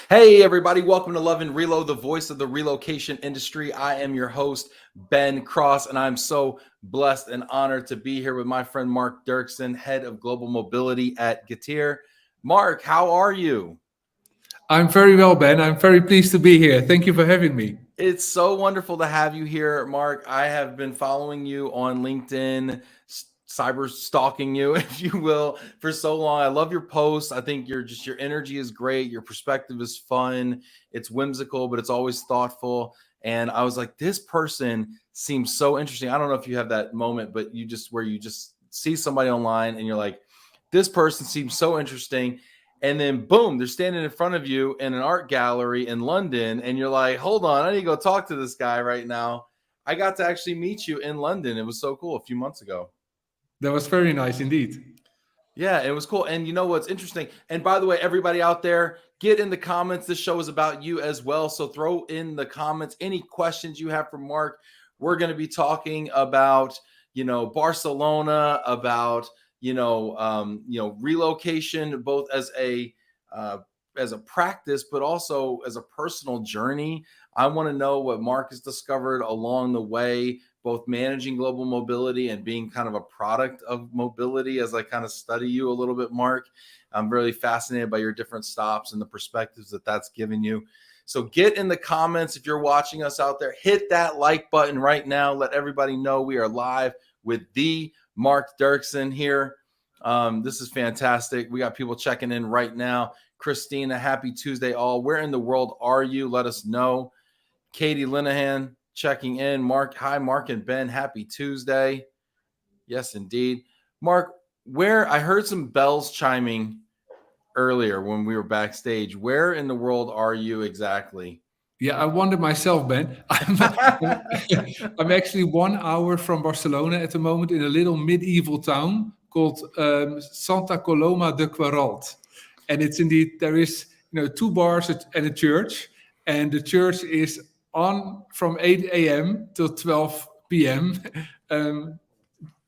Hey, everybody, welcome to Love and Reload, the voice of the relocation industry. I am your host, Ben Cross, and I'm so blessed and honored to be here with my friend Mark Derksen, head of global mobility at Getir. Mark, how are you? I'm very well, Ben. I'm very pleased to be here. Thank you for having me. It's so wonderful to have you here, Mark. I have been following you on LinkedIn, cyber stalking you, if you will, for so long. I love your posts. I think your energy is great. Your perspective is fun. It's whimsical, but it's always thoughtful. And I was like, this person seems so interesting. I don't know if you have that moment, but you just see somebody online and you're like, this person seems so interesting. And then boom, they're standing in front of you in an art gallery in London, and you're like, hold on, I need to go talk to this guy right now. I got to actually meet you in London. It was so cool a few months ago. That was very nice indeed. Yeah, it was cool. And you know what's interesting? And by the way, everybody out there, get in the comments. This show is about you as well. So throw in the comments any questions you have for Mark. We're going to be talking about, Barcelona, about relocation, both as a practice, but also as a personal journey. I want to know what Mark has discovered along the way, both managing global mobility and being kind of a product of mobility. As I kind of study you a little bit, Mark, I'm really fascinated by your different stops and the perspectives that that's given you. So get in the comments if you're watching us out there. Hit that like button right now. Let everybody know we are live with the Mark Derksen here. This is fantastic. We got people checking in right now. Christina, happy Tuesday all. Where in the world are you? Let us know. Katie Linehan checking in. Mark, hi, Mark and Ben. Happy Tuesday. Yes, indeed. Mark, where I heard some bells chiming earlier when we were backstage. Where in the world are you exactly? Yeah, I wonder myself, Ben. I'm actually 1 hour from Barcelona at the moment in a little medieval town called Santa Coloma de Queralt. And it's indeed, there is, 2 bars and a church. And the church is on from 8 a.m. till 12 p.m.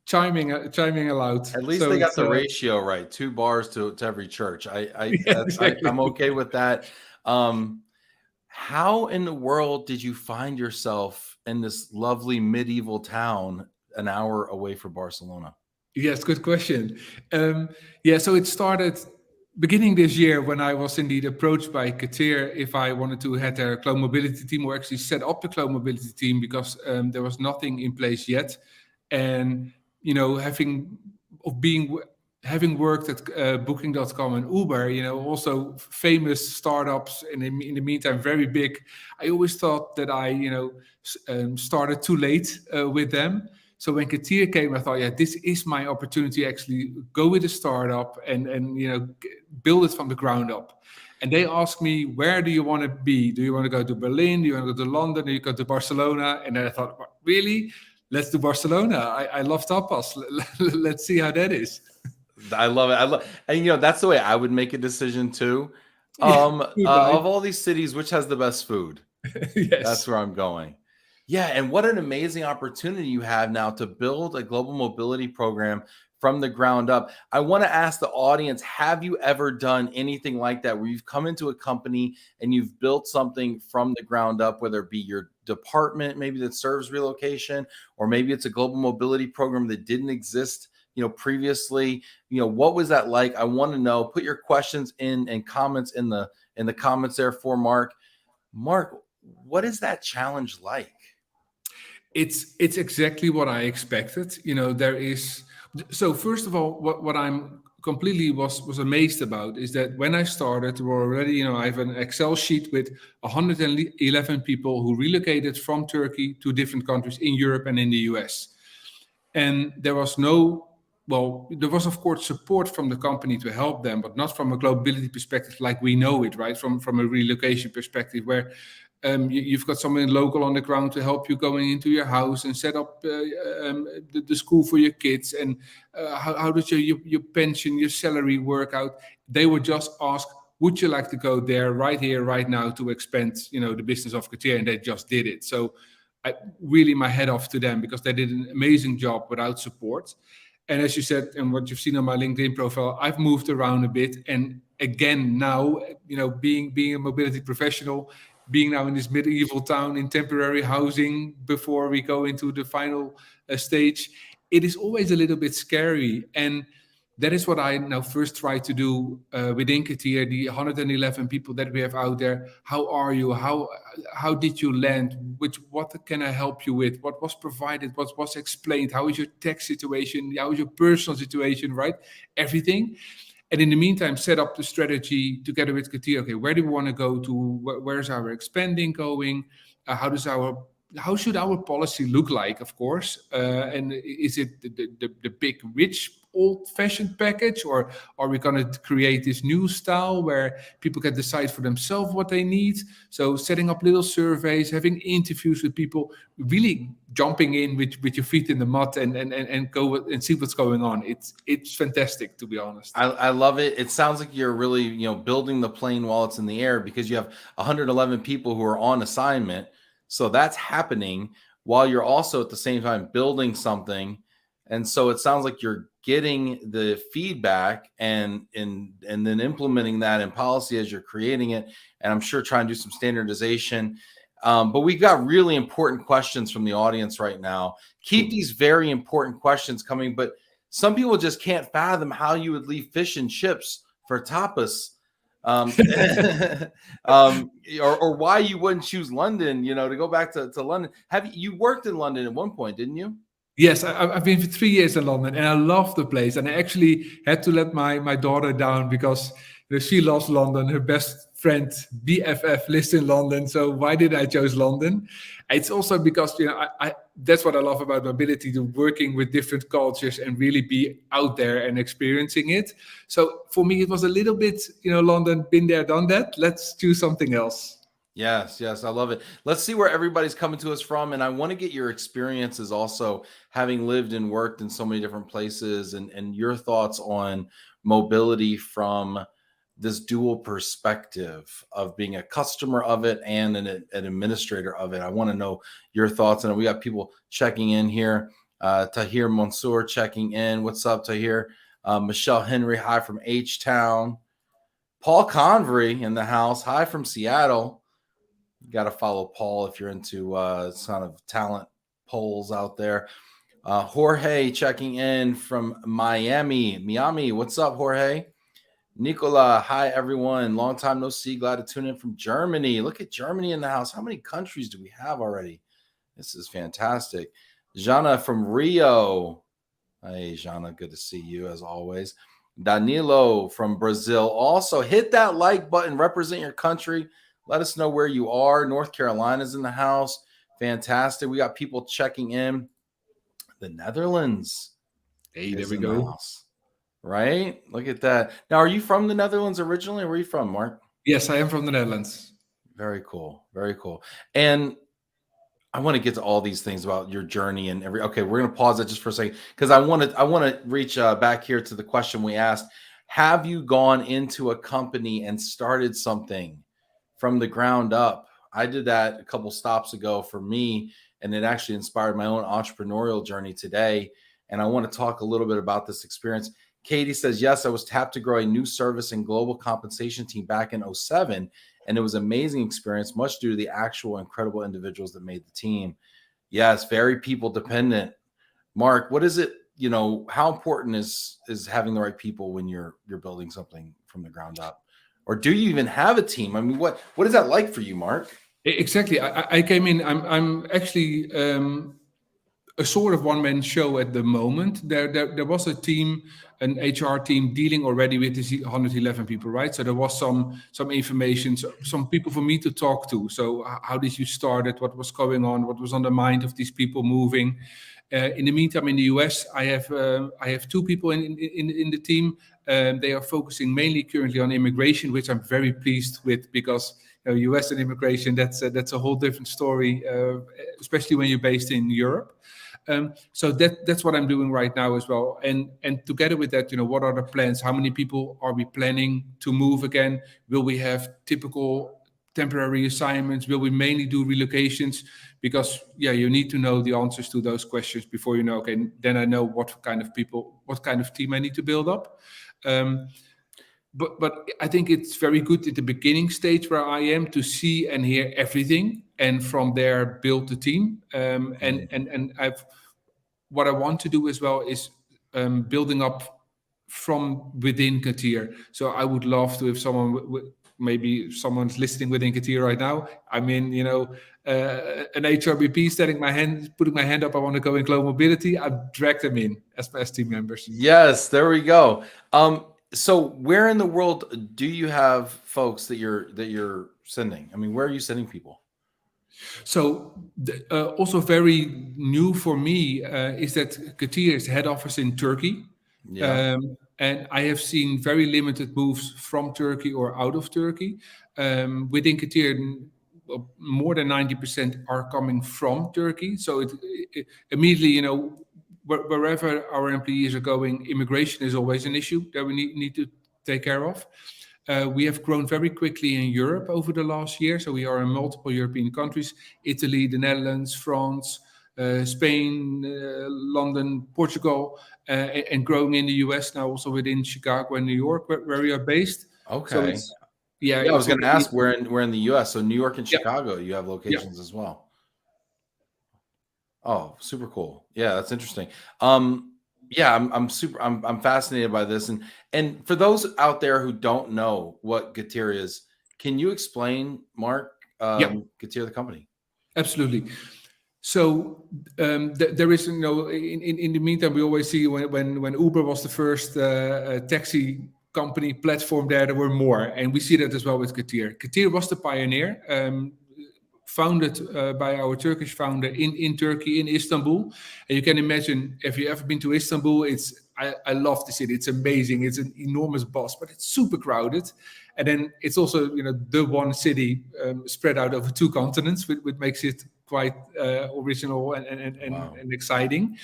chiming aloud. At least So they got it's the ratio right. 2 bars to every church. yeah, exactly. I'm okay with that. How in the world did you find yourself in this lovely medieval town an hour away from Barcelona? Yes, good question. So it started beginning this year when I was indeed approached by Getir if I wanted to head their cloud mobility team or actually set up the cloud mobility team because there was nothing in place yet. And, having worked at Booking.com and Uber, also famous startups and in the meantime very big, I always thought that I, started too late with them. So when Getir came, I thought, yeah, this is my opportunity to actually go with a startup and build it from the ground up. And they asked me, where do you want to be? Do you want to go to Berlin? Do you want to go to London? Do you go to Barcelona? And then I thought, really? Let's do Barcelona. I love tapas. Let's see how that is. I love it. And that's the way I would make a decision too. Yeah, Of all these cities, which has the best food? yes. That's where I'm going. Yeah, and what an amazing opportunity you have now to build a global mobility program from the ground up. I want to ask the audience, have you ever done anything like that where you've come into a company and you've built something from the ground up, whether it be your department maybe that serves relocation, or maybe it's a global mobility program that didn't exist previously? What was that like? I want to know. Put your questions in and comments in the comments there for Mark. Mark, what is that challenge like? It's exactly what I expected. There is. So first of all, what I'm completely was amazed about is that when I started, there were already, I have an Excel sheet with 111 people who relocated from Turkey to different countries in Europe and in the US. And there was there was of course support from the company to help them, but not from a globability perspective like we know it, right? From a relocation perspective, where you've got someone local on the ground to help you going into your house and set up the school for your kids, and how does your pension, your salary work out. They would just ask, would you like to go there right here, right now to expand, the business of Getir? And they just did it. So I really my head off to them because they did an amazing job without support. And as you said, and what you've seen on my LinkedIn profile, I've moved around a bit, and again now, being a mobility professional, being now in this medieval town in temporary housing before we go into the final stage, it is always a little bit scary. And that is what I now first try to do within Getir, the 111 people that we have out there. How are you? How did you land? What can I help you with? What was provided? What was explained? How is your tax situation? How is your personal situation? Right, everything. And in the meantime, set up the strategy together with Getir. Okay, where do we want to go to? Where's our expanding going? How should our policy look like, of course? And is it the big, rich, old-fashioned package, or are we going to create this new style where people can decide for themselves what they need? So setting up little surveys, having interviews with people, really jumping in with your feet in the mud and go and see what's going on. It's fantastic, to be honest. I love it. It sounds like you're really, building the plane while it's in the air, because you have 111 people who are on assignment. So that's happening while you're also at the same time building something. And so it sounds like you're getting the feedback and then implementing that in policy as you're creating it. And I'm sure trying to do some standardization. But we've got really important questions from the audience right now. Keep these very important questions coming. But some people just can't fathom how you would leave fish and chips for tapas. Or why you wouldn't choose London, to go back to London. You worked in London at one point, didn't you? Yes, I've been for 3 years in London, and I love the place. And I actually had to let my daughter down because she loves London. Her best friend, BFF, lives in London. So why did I choose London? It's also because I that's what I love about mobility, to working with different cultures and really be out there and experiencing it. So for me, it was a little bit, London, been there, done that. Let's choose something else. Yes, I love it. Let's see where everybody's coming to us from. And I want to get your experiences also, having lived and worked in so many different places, and your thoughts on mobility from this dual perspective of being a customer of it and an administrator of it. I want to know your thoughts. And we got people checking in here. Tahir Mansour checking in. What's up, Tahir? Michelle Henry, hi from H-Town. Paul Convery in the house. Hi from Seattle. You got to follow Paul if you're into sort of talent polls out there. Jorge checking in from Miami. What's up, Jorge? Nicola, hi everyone. Long time no see. Glad to tune in from Germany. Look at Germany in the house. How many countries do we have already? This is fantastic. Jana from Rio. Hey, Jana, good to see you as always. Danilo from Brazil. Also, hit that like button. Represent your country. Let us know where you are. North Carolina's in the house. Fantastic. We got people checking in. The Netherlands. Hey, there we go. Right? Look at that. Now, are you from the Netherlands originally? Where are you from, Mark? Yes, I am from the Netherlands. Very cool. Very cool. And I want to get to all these things about your journey and okay, we're going to pause that just for a second, because I want to reach back here to the question we asked. Have you gone into a company and started something from the ground up? I did that a couple stops ago for me, and it actually inspired my own entrepreneurial journey today. And I want to talk a little bit about this experience. Katie says, yes, I was tapped to grow a new service and global compensation team back in 2007. And it was an amazing experience, much due to the actual incredible individuals that made the team. Yes, very people dependent. Mark, what is it? How important is having the right people when you're building something from the ground up? Or do you even have a team? I mean, what is that like for you, Mark? Exactly. I came in. I'm actually a sort of one-man show at the moment. There was a team, an HR team, dealing already with these 111 people, right? So there was some information, some people for me to talk to. So how did you start it? What was going on? What was on the mind of these people moving? In the meantime, in the US, I have two people in the team. They are focusing mainly currently on immigration, which I'm very pleased with, because US and immigration, that's a whole different story, especially when you're based in Europe. So that's what I'm doing right now as well. And together with that, what are the plans? How many people are we planning to move again? Will we have typical temporary assignments? Will we mainly do relocations? Because you need to know the answers to those questions before you know, okay, then I know what kind of team I need to build up. but I think it's very good at the beginning stage where I am to see and hear everything, and from there build the team. And I've what I want to do as well is building up from within Getir. So I would love to, if someone maybe someone's listening within Getir right now. I mean, an HRBP putting my hand up. I want to go in global mobility. I've dragged them in as team members. Yes, there we go. So where in the world do you have folks that you're sending? I mean, where are you sending people? So also very new for me is that Getir is head office in Turkey. Yeah. And I have seen very limited moves from Turkey or out of Turkey. Within Getir, more than 90% are coming from Turkey. So it immediately, wherever our employees are going, immigration is always an issue that we need to take care of. We have grown very quickly in Europe over the last year. So we are in multiple European countries: Italy, the Netherlands, France, Spain, London, Portugal, and growing in the US now, also within Chicago and New York, where we are based. Okay. So it's, I was going to ask where in the US. So New York and Yeah. Chicago, you have locations as well. Oh, super cool. Yeah, that's interesting. Yeah, I'm fascinated by this. And for those out there who don't know what Getir is, can you explain, Mark, Getir, the company? Absolutely. So there is, in the meantime, we always see when Uber was the first taxi company platform, there were more, and we see that as well with Getir. Getir was the pioneer, founded by our Turkish founder in Turkey, in Istanbul. And you can imagine, if you ever been to Istanbul, I love the city. It's amazing. It's an enormous bus, but it's super crowded. And then it's also, the one city spread out over 2 continents, which makes it quite original and exciting.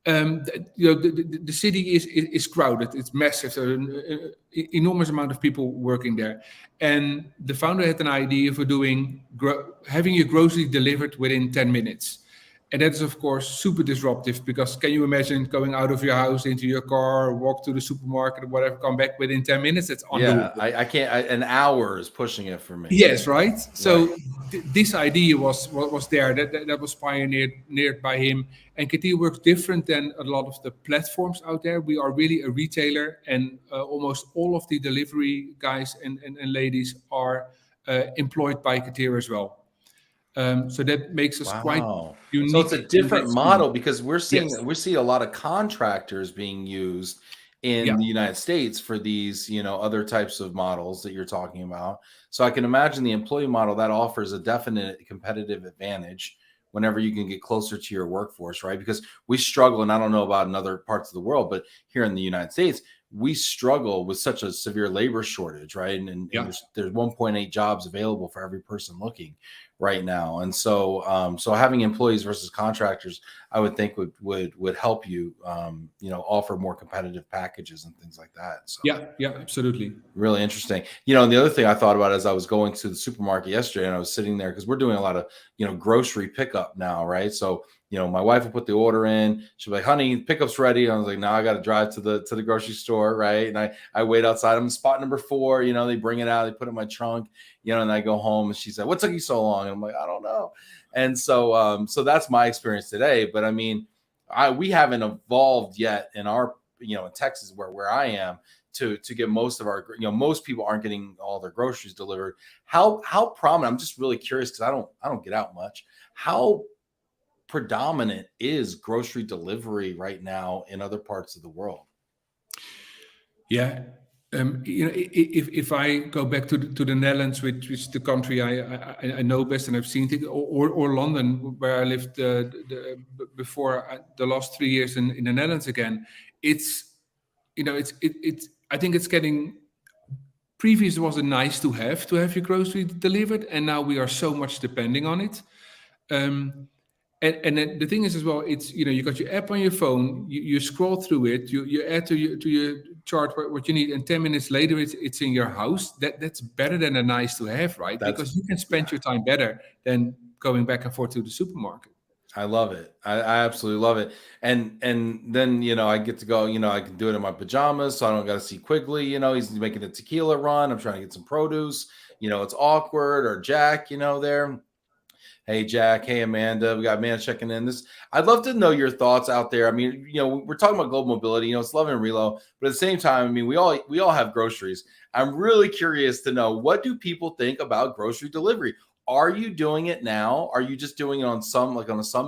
The city is crowded. It's massive. So an enormous amount of people working there. And the founder had an idea for having your grocery delivered within 10 minutes. And that is, of course, super disruptive, because can you imagine going out of your house into your car, walk to the supermarket or whatever, come back within 10 minutes? That's undoable. Yeah, I can't. An hour is pushing it for me. Yes, right. So this idea was there. That was pioneered by him. And Getir works different than a lot of the platforms out there. We are really a retailer, and almost all of the delivery guys and ladies are employed by Getir as well. So that makes us quite unique. So it's a different model, because we see a lot of contractors being used in the United States for these, other types of models that you're talking about. So I can imagine the employee model that offers a definite competitive advantage whenever you can get closer to your workforce, right? Because we struggle, and I don't know about in other parts of the world, but here in the United States, we struggle with such a severe labor shortage, right? And there's 1.8 jobs available for every person looking right now. And so so having employees versus contractors, I would think would help you offer more competitive packages and things like that. So yeah, absolutely. Really interesting. And the other thing I thought about as I was going to the supermarket yesterday, and I was sitting there, because we're doing a lot of grocery pickup now, right? So my wife will put the order in. She'll be like, "Honey, pickup's ready." And I was like, "Now I got to drive to the grocery store," right? And I wait outside. I'm in spot number 4. They bring it out, they put it in my trunk, and I go home, and she said, "What took you so long?" And I'm like, "I don't know." And so so that's my experience today. But I mean, we haven't evolved yet in our in Texas, where I am, to get most of our most people aren't getting all their groceries delivered. How prominent? I'm just really curious, because I don't get out much. How predominant is grocery delivery right now in other parts of the world? Yeah. If I go back to the Netherlands, which is the country I know best and I've seen it, or London, where I lived before the last 3 years in the Netherlands again, it's I think it's getting. Previous was a nice to have your grocery delivered, and now we are so much depending on it. And then the thing is as well, it's you got your app on your phone, you scroll through it, you add to your chart what you need, and 10 minutes later it's in your house. That's better than a nice to have, right? Because you can spend your time better than going back and forth to the supermarket. I love it. I absolutely love it. And then I get to go. I can do it in my pajamas, so I don't got to see Quigley. He's making a tequila run. I'm trying to get some produce. It's awkward. Or Jack, there. Hey Jack, hey Amanda, we got Amanda checking in. I'd love to know your thoughts out there. I mean, we're talking about global mobility. It's love and relo, but at the same time, I mean, we all have groceries. I'm really curious to know, what do people think about grocery delivery? Are you doing it now? Are you just doing it on some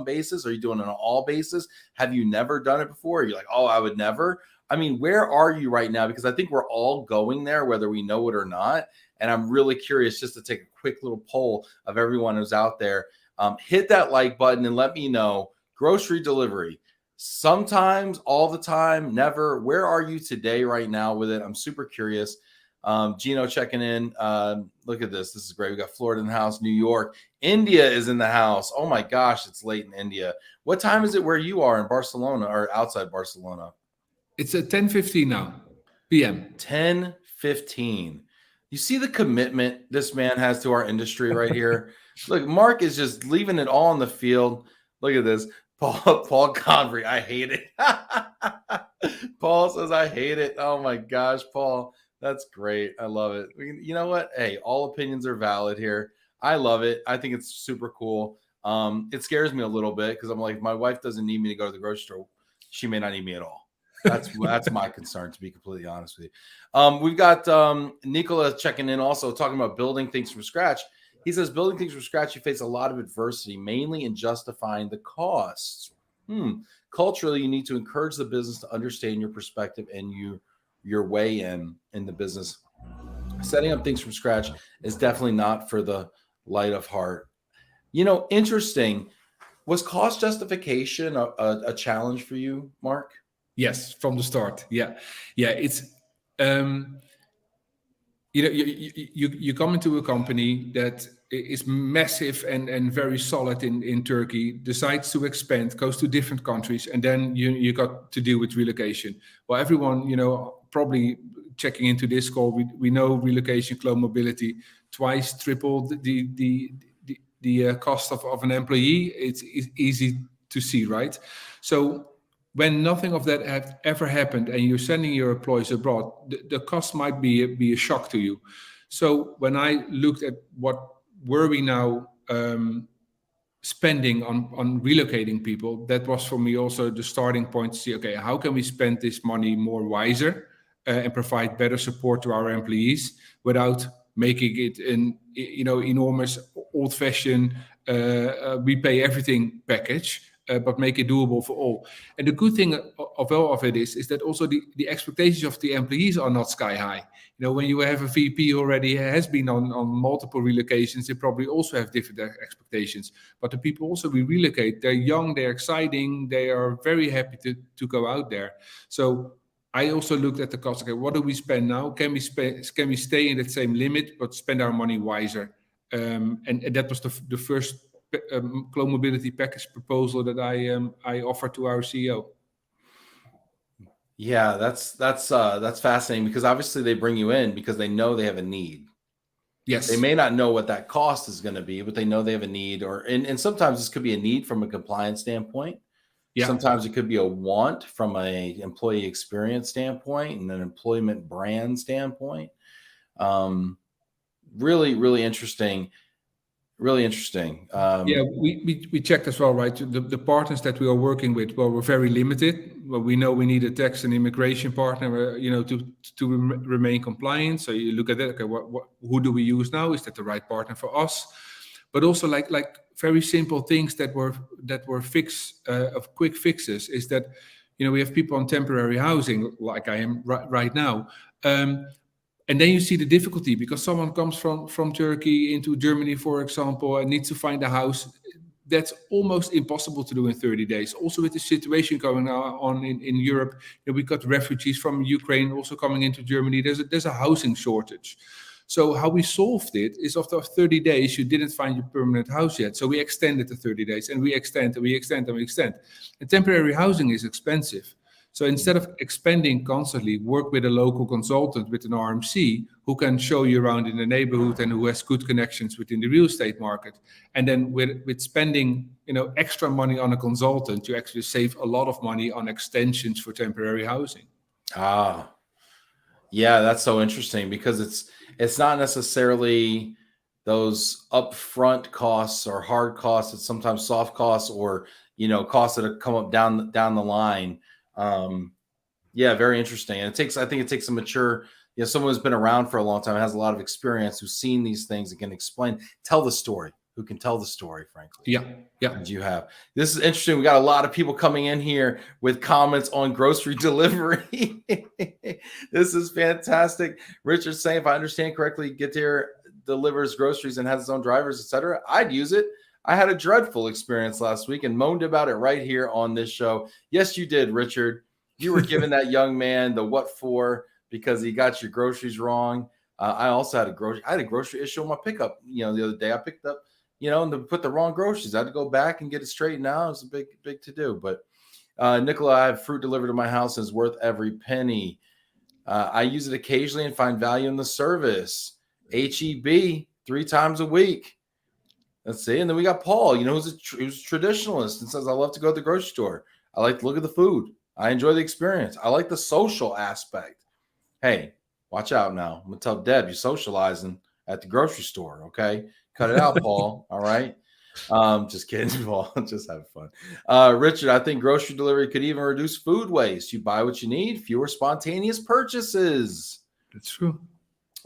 basis? Are you doing it on an all basis? Have you never done it before? You're like, oh, I would never. I mean, where are you right now? Because I think we're all going there, whether we know it or not. And I'm really curious just to take a quick little poll of everyone who's out there. Hit that like button and let me know. Grocery delivery, sometimes, all the time, never. Where are you today right now with it? I'm super curious. Gino checking in. Look at this. This is great. We got Florida in the house, New York. India is in the house. Oh my gosh, it's late in India. What time is it where you are in Barcelona or outside Barcelona? It's at 10:15 now, p.m. 10:15. You see the commitment this man has to our industry right here. Look, Mark is just leaving it all on the field. Look at this. Paul Convery, I hate it. Paul says, I hate it. Oh my gosh, Paul. That's great. I love it. You know what? Hey, all opinions are valid here. I love it. I think it's super cool. It scares me a little bit because I'm like, if my wife doesn't need me to go to the grocery store, she may not need me at all. That's my concern, to be completely honest with you. We've got Nicola checking in, also talking about building things from scratch. He says, building things from scratch, you face a lot of adversity, mainly in justifying the costs. Culturally, you need to encourage the business to understand your perspective and your way in the business. Setting up things from scratch is definitely not for the light of heart. Interesting. Was cost justification a challenge for you, Mark? Yes, from the start. Yeah. It's you come into a company that is massive and very solid in Turkey, decides to expand, goes to different countries, and then you got to deal with relocation. Well, everyone, probably checking into this call, we know relocation, global mobility, twice, tripled the cost of an employee. It's easy to see, right? So when nothing of that had ever happened and you're sending your employees abroad, the cost might be a shock to you. So when I looked at what were we now spending on relocating people, that was for me also the starting point to see, okay, how can we spend this money more wiser and provide better support to our employees without making it an enormous old-fashioned we pay everything package. But make it doable for all. And the good thing of all of it is that also the expectations of the employees are not sky high. When you have a VP already has been on multiple relocations, they probably also have different expectations. But the people also we relocate, they're young, they're exciting, they are very happy to go out there. So I also looked at the cost. Okay, what do we spend now? Can we stay in that same limit, but spend our money wiser? And that was the first global mobility package proposal that I offered to our CEO. Yeah, that's fascinating, because obviously they bring you in because they know they have a need. Yes. They may not know what that cost is going to be, but they know they have a need, and sometimes this could be a need from a compliance standpoint. Yeah. Sometimes it could be a want from a employee experience standpoint and an employment brand standpoint. Really, really interesting. Really interesting. We checked as well, right? The partners that we are working with, well, we're very limited. Well, we know we need a tax and immigration partner, to remain compliant. So you look at that. Okay, who do we use now? Is that the right partner for us? But also, like very simple things that were of quick fixes is that, we have people on temporary housing, like I am right now. And then you see the difficulty because someone comes from Turkey into Germany, for example, and needs to find a house. That's almost impossible to do in 30 days. Also with the situation going on in Europe, we've got refugees from Ukraine also coming into Germany. There's a housing shortage. So how we solved it is after 30 days, you didn't find your permanent house yet. So we extended the 30 days and we extend and we extend and we extend. And temporary housing is expensive. So instead of expanding constantly, work with a local consultant, with an RMC, who can show you around in the neighborhood and who has good connections within the real estate market. And then with spending, extra money on a consultant, you actually save a lot of money on extensions for temporary housing. Ah, yeah, that's so interesting, because it's not necessarily those upfront costs or hard costs. It's sometimes soft costs, or costs that have come up down the line. Yeah, very interesting. And I think it takes a mature, someone who's been around for a long time, has a lot of experience, who's seen these things and can tell the story, who can tell the story, frankly. Yeah. As you have. This is interesting. We got a lot of people coming in here with comments on grocery delivery. This is fantastic. Richard saying, if I understand correctly, Getir delivers groceries and has its own drivers, etc. I'd use it. I had a dreadful experience last week and moaned about it right here on this show. Yes, you did, Richard. You were giving that young man the what for because he got your groceries wrong. I also had a grocery issue on my pickup. The other day I picked up, and to put the wrong groceries. I had to go back and get it straightened out. It was a big to do. But Nicola, I have fruit delivered to my house and it's worth every penny. I use it occasionally and find value in the service. HEB 3 times a week. Let's see. And then we got Paul, who's a traditionalist and says, I love to go to the grocery store. I like to look at the food. I enjoy the experience. I like the social aspect. Hey, watch out now. I'm going to tell Deb you're socializing at the grocery store, okay? Cut it out, Paul. All right? Just kidding, Paul. Just have fun. Richard, I think grocery delivery could even reduce food waste. You buy what you need, fewer spontaneous purchases. That's true.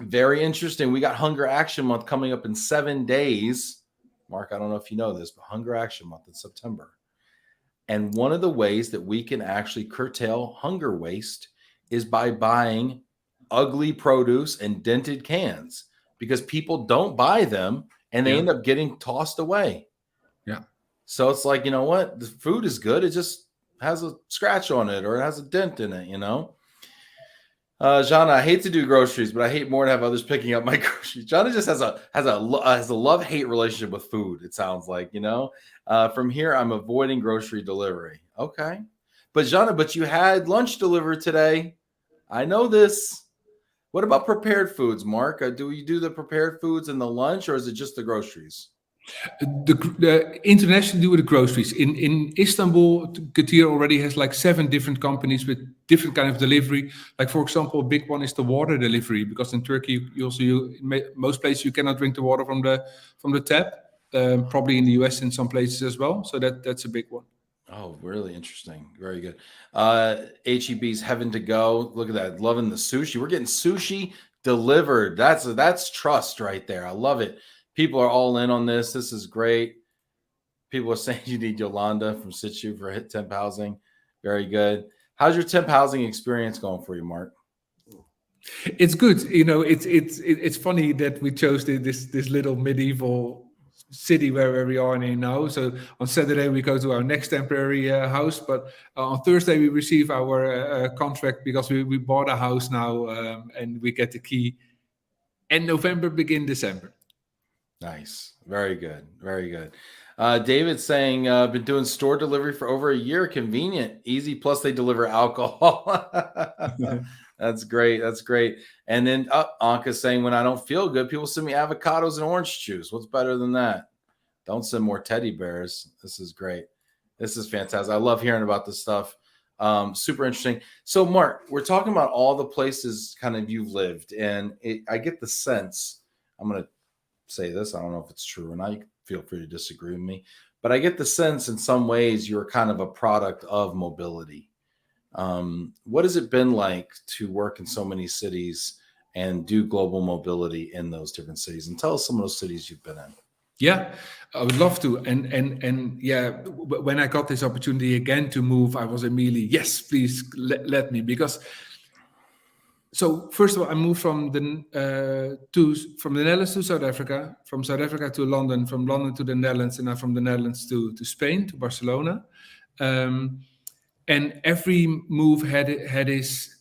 Very interesting. We got Hunger Action Month coming up in 7 days. Mark, I don't know if you know this, but Hunger Action Month in September. And one of the ways that we can actually curtail hunger waste is by buying ugly produce and dented cans, because people don't buy them and they end up getting tossed away. Yeah. So it's like, you know what? The food is good. It just has a scratch on it or it has a dent in it, Jana, I hate to do groceries, but I hate more to have others picking up my groceries. Jana just has a love-hate relationship with food, it sounds like, From here, I'm avoiding grocery delivery. Okay. But Jana, you had lunch delivered today. I know this. What about prepared foods, Mark? Do you do the prepared foods in the lunch, or is it just the groceries? The international do with the groceries. In Istanbul, Getir already has like 7 different companies with different kind of delivery. Like, for example, a big one is the water delivery, because in Turkey, most places you cannot drink the water from the tap. Probably in the US in some places as well. So that's a big one. Oh, really interesting. Very good. HEB's Heaven to Go. Look at that. Loving the sushi. We're getting sushi delivered. That's trust right there. I love it. People are all in on this. This is great. People are saying you need Yolanda from Situ for temp housing. Very good. How's your temp housing experience going for you, Mark? It's good. It's funny that we chose this little medieval city where we are in now. So on Saturday we go to our next temporary house, but on Thursday we receive our contract, because we bought a house now, and we get the key end November, begin December. Nice. Very good. Very good. David's saying, been doing store delivery for over a year. Convenient, easy. Plus they deliver alcohol. That's great. That's great. And then Anka's saying, when I don't feel good, people send me avocados and orange juice. What's better than that? Don't send more teddy bears. This is great. This is fantastic. I love hearing about this stuff. Super interesting. So Mark, we're talking about all the places kind of you've lived, and I get the sense, I'm going to say this, I don't know if it's true or not, you can feel free to disagree with me, but I get the sense in some ways you're kind of a product of mobility. What has it been like to work in so many cities and do global mobility in those different cities? And tell us some of those cities you've been in. Yeah, I would love to. And yeah, when I got this opportunity again to move, I was immediately, yes, please let me, because so first of all, I moved from the Netherlands to South Africa, from South Africa to London, from London to the Netherlands, and now from the Netherlands to Spain, to Barcelona. And every move had its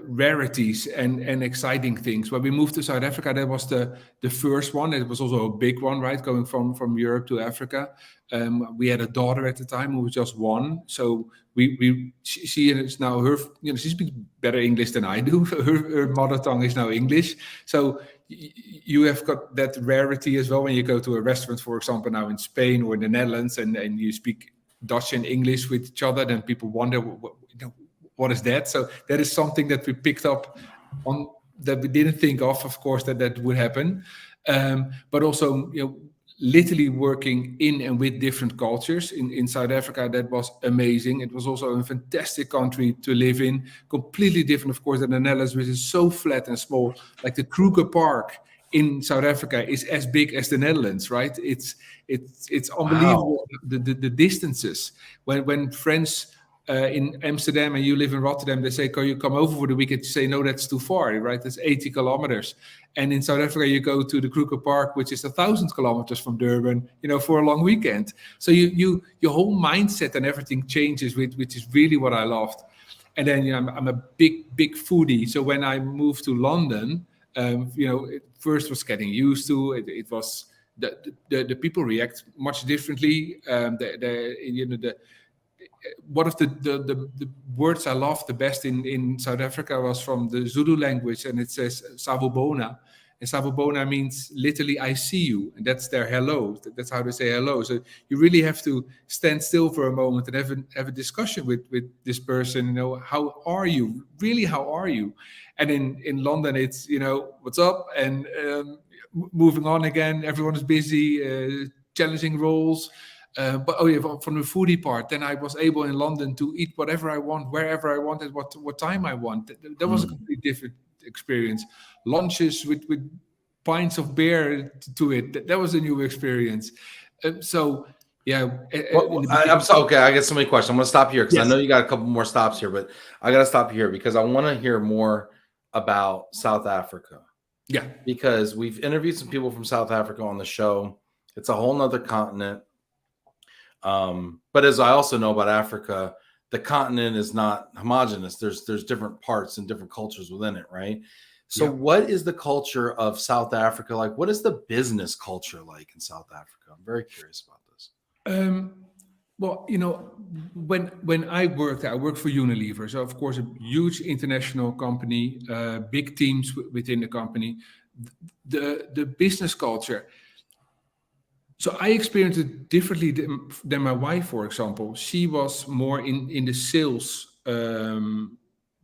rarities and exciting things. When we moved to South Africa, that was the first one. It was also a big one, right? Going from Europe to Africa. We had a daughter at the time who was just 1. So she is now she speaks better English than I do. Her mother tongue is now English. So you have got that rarity as well when you go to a restaurant, for example, now in Spain or in the Netherlands, and you speak Dutch and English with each other. Then people wonder, what is that? So that is something that we picked up on, that we didn't think of course, that would happen. But also, literally working in and with different cultures in South Africa, that was amazing. It was also a fantastic country to live in, completely different, of course, than the Netherlands, which is so flat and small. Like the Kruger Park in South Africa is as big as the Netherlands, right? It's unbelievable. Wow. The distances. When friends in Amsterdam and you live in Rotterdam, they say, can you come over for the weekend? You say, no, that's too far, right? That's 80 kilometers. And in South Africa, you go to the Kruger Park, which is 1,000 kilometers from Durban, for a long weekend. So your whole mindset and everything changes, which is really what I loved. And then, I'm a big foodie. So when I moved to London, it first was getting used to it. It was the people react much differently. One of the words I loved the best in South Africa was from the Zulu language, and it says "Savubona," and Savubona means literally "I see you," and that's their hello. That's how they say hello. So you really have to stand still for a moment and have a discussion with this person. How are you? Really, how are you? And in London, it's what's up, and moving on again. Everyone is busy, challenging roles. But from the foodie part, then I was able in London to eat whatever I want, wherever I want, at what time I want. That was a completely different experience. Lunches with pints of beer to it. That was a new experience. So yeah. I'm sorry. Okay, I got so many questions. I'm going to stop here because Yes. I know you got a couple more stops here, but I got to stop here because I want to hear more about South Africa. Yeah. Because we've interviewed some people from South Africa on the show. It's a whole nother continent. But as I also know about Africa, the continent is not homogenous. There's different parts and different cultures within it, right? So what is the culture of South Africa like? What is the business culture like in South Africa? I'm very curious about this. Well, when I worked for Unilever. So of course, a huge international company, big teams within the company. The business culture. So I experienced it differently than my wife, for example. She was more in the sales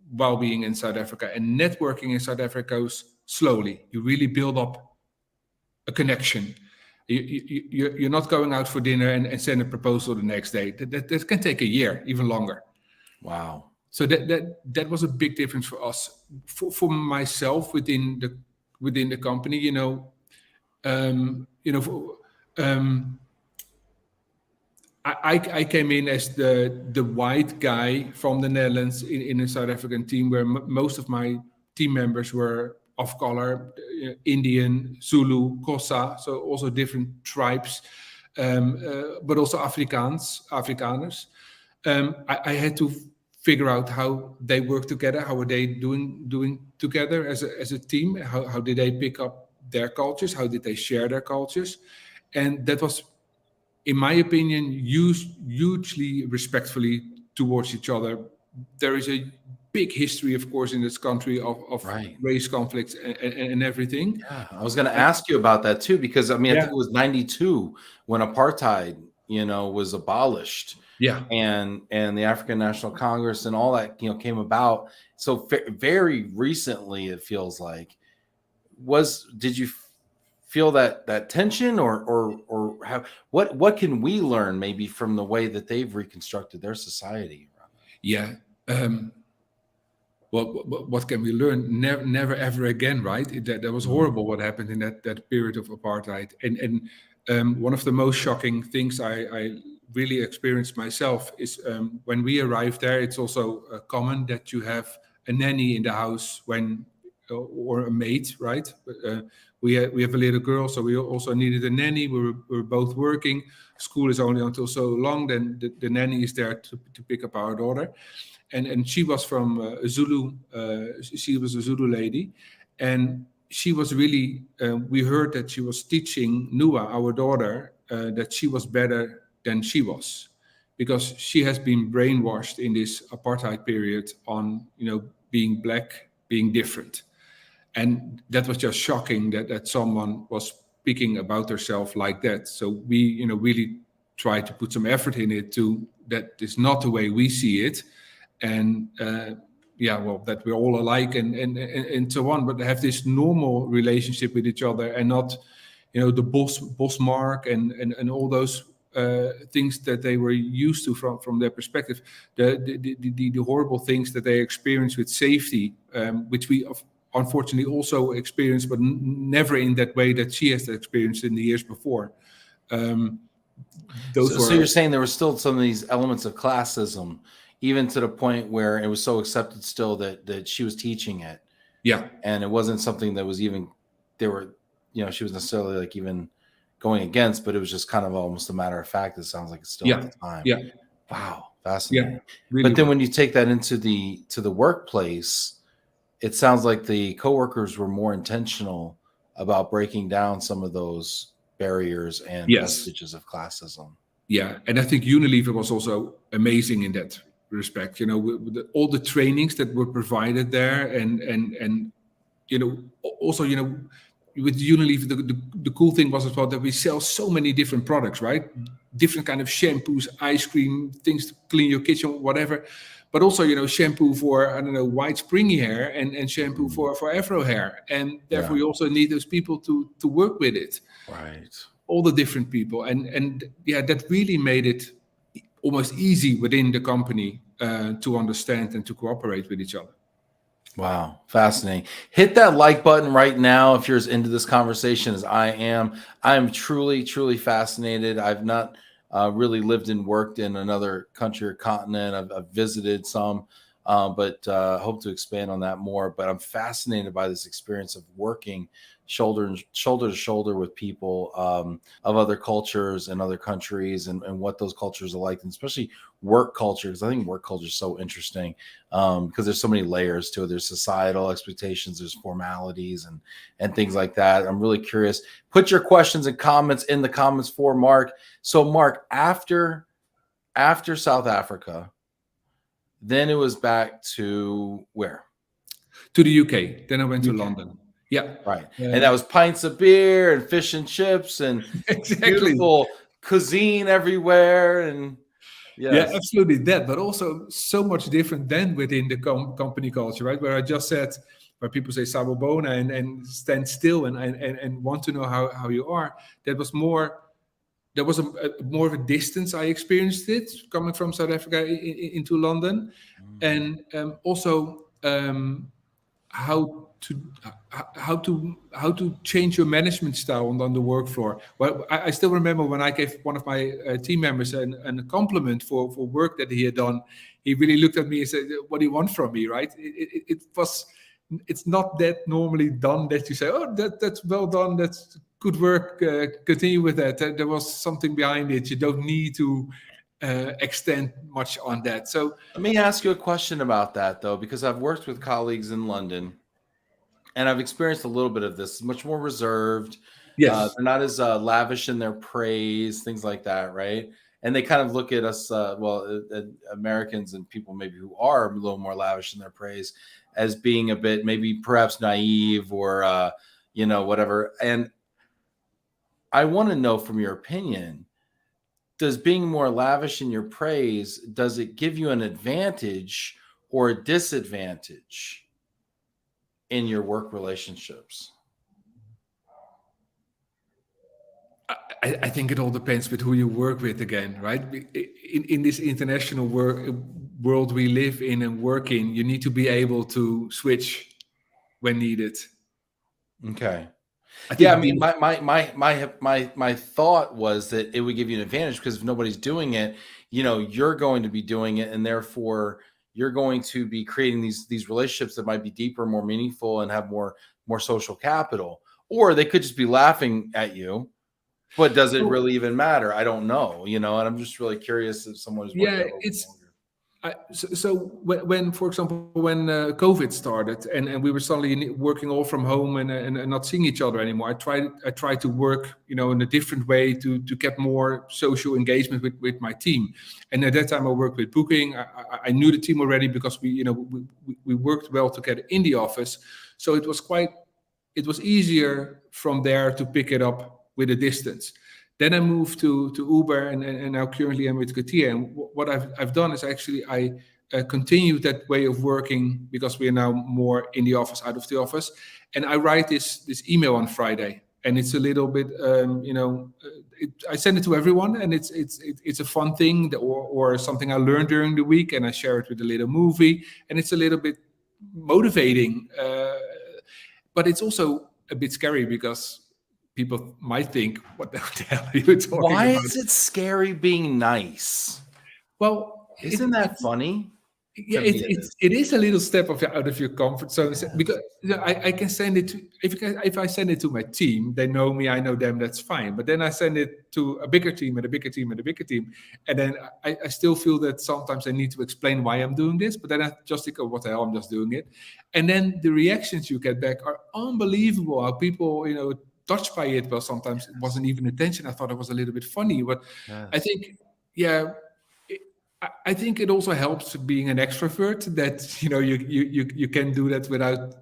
while being in South Africa, and networking in South Africa goes slowly. You really build up a connection. You're not going out for dinner and send a proposal the next day. That can take a year, even longer. Wow. So that was a big difference for us. For myself within the company, I came in as the white guy from the Netherlands in a South African team where most of my team members were of color, Indian, Zulu, Xhosa, so also different tribes, but also Afrikaners. I had to figure out how they work together, how are they doing together as a team, how did they pick up their cultures, how did they share their cultures, and that was, in my opinion, hugely respectfully towards each other. There is a big history, of course, in this country of race conflicts and everything. Yeah, I was going to ask you about that too, because I think it was 92 when apartheid, was abolished. Yeah, and the African National Congress and all that, came about. So very recently, it feels like. Did you feel that tension, or what can we learn maybe from the way that they've reconstructed their society around that? Yeah. What can we learn? Never ever again, right? That was horrible what happened in that period of apartheid. And one of the most shocking things I really experienced myself is when we arrived there. It's also common that you have a nanny in the house or a maid, right? We have a little girl, so we also needed a nanny. We were both working. School is only until so long. Then the nanny is there to pick up our daughter. and she was from Zulu. She was a Zulu lady, and she was really. We heard that she was teaching Nua, our daughter, that she was better than she was, because she has been brainwashed in this apartheid period on being black, being different, and that was just shocking that someone was speaking about herself like that. So we really try to put some effort in it to that is not the way we see it, and well, that we're all alike and so on, but have this normal relationship with each other, and not the boss mark and all those things that they were used to from their perspective, the horrible things that they experience with safety, which we unfortunately also experienced, but never in that way that she has experienced in the years before. So you're saying there were still some of these elements of classism, even to the point where it was so accepted still that she was teaching it. Yeah. And it wasn't something that was even, she was necessarily like even going against, but it was just kind of almost a matter of fact. It sounds like it's still at the time. Yeah. Wow. Fascinating. Yeah, really. But then when you take that into the workplace, it sounds like the coworkers were more intentional about breaking down some of those barriers and vestiges of classism. Yeah, and I think Unilever was also amazing in that respect. With all the trainings that were provided there, and also with Unilever, the cool thing was as well that we sell so many different products, right? Different kind of shampoos, ice cream, things to clean your kitchen, whatever. But also, shampoo for, I don't know, white springy hair and shampoo for afro hair. And therefore, you also need those people to work with it. Right. All the different people. And that really made it almost easy within the company to understand and to cooperate with each other. Wow. Fascinating. Hit that like button right now if you're as into this conversation as I am. I am truly, truly fascinated. I've not really lived and worked in another country or continent. I've visited some, but hope to expand on that more. But I'm fascinated by this experience of working shoulder to shoulder with people of other cultures and other countries, and what those cultures are like, and especially work culture, because I think work culture is so interesting, because there's so many layers to it. There's societal expectations, there's formalities and things like that. I'm really curious. Put your questions and comments in the comments for Mark. So Mark, after South Africa, then it was back to where? To the UK. Then I went to London. Yeah. Right. And that was pints of beer and fish and chips and beautiful cuisine everywhere. And yeah, absolutely that. But also so much different than within the company culture, right? Where I just said, where people say sabobona and stand still and want to know how you are. That was more, there was more of a distance I experienced it coming from South Africa into London. And also how to change your management style on the work floor. Well, I still remember when I gave one of my team members a compliment for work that he had done. He really looked at me and said, "What do you want from me?" Right? It's not that normally done that you say, "Oh, that's well done. That's good work. Continue with that." There was something behind it. You don't need to extend much on that. So let me ask you a question about that, though, because I've worked with colleagues in London, and I've experienced a little bit of this. It's much more reserved. Yes, they're not as lavish in their praise, things like that, right? And they kind of look at us, Americans and people maybe who are a little more lavish in their praise, as being a bit maybe perhaps naive or whatever. And I want to know from your opinion, does being more lavish in your praise, does it give you an advantage or a disadvantage in your work relationships? I think it all depends with who you work with again, right? In this international world we live in and work in, you need to be able to switch when needed. Okay. I mean, my thought was that it would give you an advantage, because if nobody's doing it, you're going to be doing it, and therefore you're going to be creating these relationships that might be deeper, more meaningful, and have more social capital. Or they could just be laughing at you, but does it really even matter? I don't know, and I'm just really curious if someone is working. So when, for example, when COVID started and we were suddenly working all from home and not seeing each other anymore, I tried to work, in a different way to get more social engagement with my team. And at that time, I worked with booking. I knew the team already because we worked well together in the office. So it was easier from there to pick it up with a distance. Then I moved to Uber, and now currently I'm with Getir. And what I've done is actually I continued that way of working because we are now more in the office, out of the office. And I write this email on Friday, and it's a little bit, I send it to everyone, and it's a fun thing or something I learned during the week, and I share it with a little movie, and it's a little bit motivating. But it's also a bit scary because people might think, "What the hell are you talking Why about?" is it scary being nice? Well, Isn't that funny? yeah, To me, it is. it is a little step out of your comfort zone. Because I can send it to if I send it to my team, they know me, I know them, that's fine. But then I send it to a bigger team and a bigger team and a bigger team, and then I still feel that sometimes I need to explain why I'm doing this. But then I just think, oh, what the hell, I'm just doing it. And then the reactions you get back are unbelievable. How people touched by it. Well, sometimes it wasn't even intention. I thought it was a little bit funny, but I Yes. think yeah. I think it also helps being an extrovert that you can do that without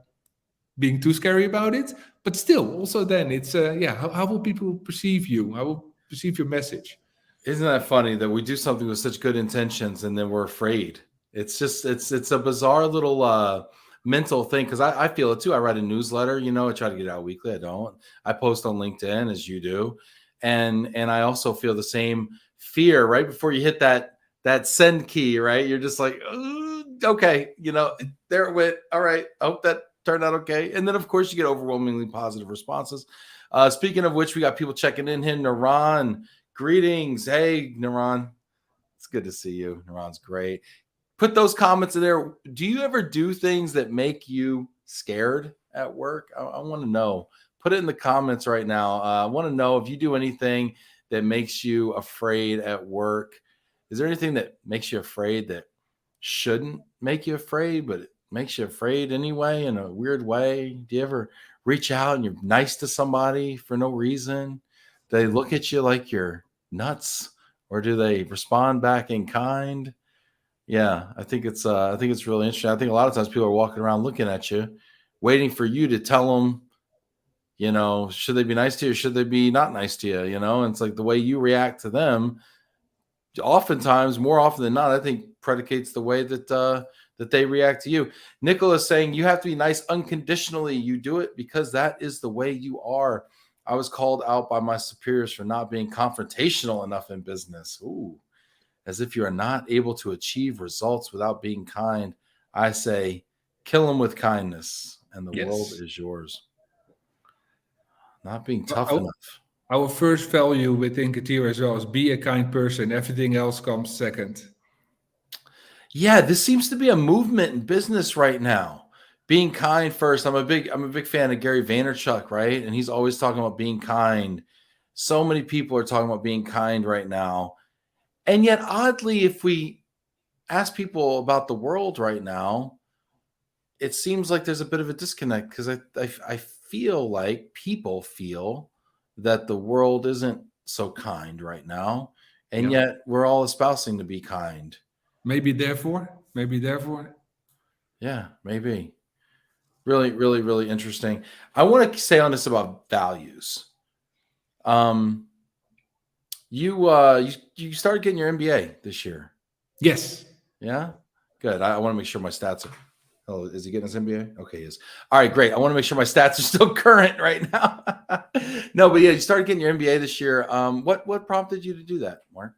being too scary about it. But still, also then it's how will people perceive you? How will perceive your message? Isn't that funny that we do something with such good intentions and then we're afraid? It's just it's a bizarre little mental thing because I feel it too. I write a newsletter, I try to get it out weekly. I don't. I post on LinkedIn as you do. And I also feel the same fear right before you hit that send key, right? You're just like, okay, there it went. All right. I hope that turned out okay. And then of course you get overwhelmingly positive responses. Speaking of which, we got people checking in here. Naran, greetings. Hey, Naran. It's good to see you. Naran's great. Put those comments in there. Do you ever do things that make you scared at work? I want to know. Put it in the comments right now. I want to know if you do anything that makes you afraid at work. Is there anything that makes you afraid that shouldn't make you afraid, but it makes you afraid anyway in a weird way? Do you ever reach out and you're nice to somebody for no reason? Do they look at you like you're nuts, or do they respond back in kind? Yeah, I think it's really interesting. I think a lot of times people are walking around looking at you, waiting for you to tell them, should they be nice to you or should they be not nice to you? And it's like the way you react to them, oftentimes, more often than not, I think predicates the way that they react to you. Nicholas saying you have to be nice unconditionally. You do it because that is the way you are. I was called out by my superiors for not being confrontational enough in business. Ooh, as if you are not able to achieve results without being kind. I say, kill them with kindness, and the world Yes. is yours. Not being tough Our, enough. our first value within Getir as well is be a kind person. Everything else comes second. Yeah, this seems to be a movement in business right now. Being kind first. I'm a big fan of Gary Vaynerchuk, right? And he's always talking about being kind. So many people are talking about being kind right now. And yet, oddly, if we ask people about the world right now, it seems like there's a bit of a disconnect because I feel like people feel that the world isn't so kind right now. And Yeah. yet we're all espousing to be kind. Maybe therefore. Yeah, maybe. Really, really, really interesting. I want to say on this about values. Um, you started getting your MBA this year. Yes. Yeah, good. I want to make sure my stats are. Oh, is he getting his MBA? Okay, he is. All right, great. I want to make sure my stats are still current right now. No, but yeah, you started getting your MBA this year. What prompted you to do that, Mark?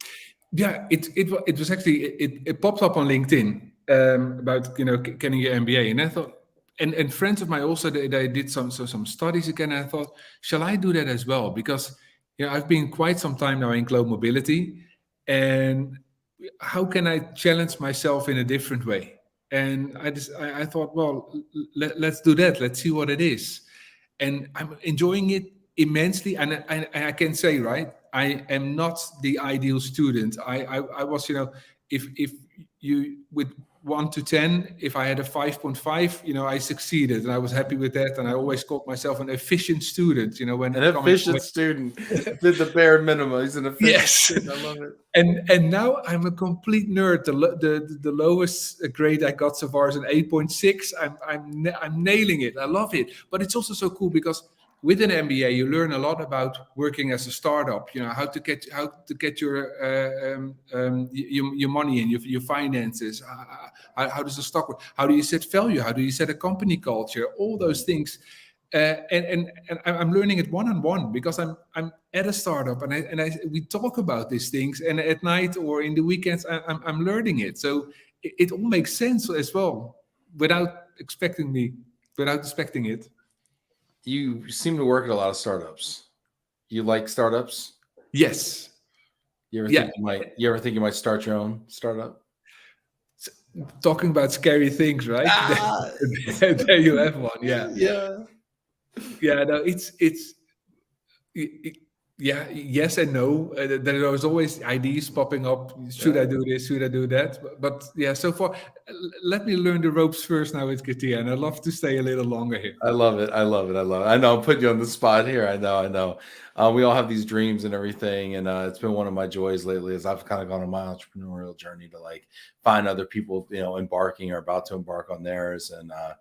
Yeah, it was actually it popped up on LinkedIn about getting your MBA, and I thought, and friends of mine also they did some studies again, and I thought, shall I do that as well? Because I've been quite some time now in global mobility, and how can I challenge myself in a different way? And I thought, well, let's do that. Let's see what it is, and I'm enjoying it immensely. And I can say, right, I am not the ideal student. I was, if you with 1 to 10, if I had a 5.5, I succeeded, and I was happy with that. And I always called myself an efficient student, when An coming efficient student did the bare minimum. He's an efficient yes. student. I love it. And now I'm a complete nerd. The lowest grade I got so far is an 8.6. I'm nailing it. I love it. But it's also so cool because with an MBA, you learn a lot about working as a startup. How to get your money in, your finances. How does the stock work? How do you set value? How do you set a company culture? All those things. And I'm learning it one-on-one because I'm at a startup, and we talk about these things, and at night or in the weekends I'm learning it. So it all makes sense as well without expecting it. You seem to work at a lot of startups. You like startups? Yes. You ever think you might start your own startup? Talking about scary things, right? Ah! There you have one. Yeah. No, yeah, yes and no. There's always ideas popping up. Should I do this? Should I do that? But yeah, so far, let me learn the ropes first now with Getir, and I'd love to stay a little longer here. I love it. I know I'm putting you on the spot here. I know. We all have these dreams and everything, and it's been one of my joys lately as I've kind of gone on my entrepreneurial journey to like find other people, embarking or about to embark on theirs, and I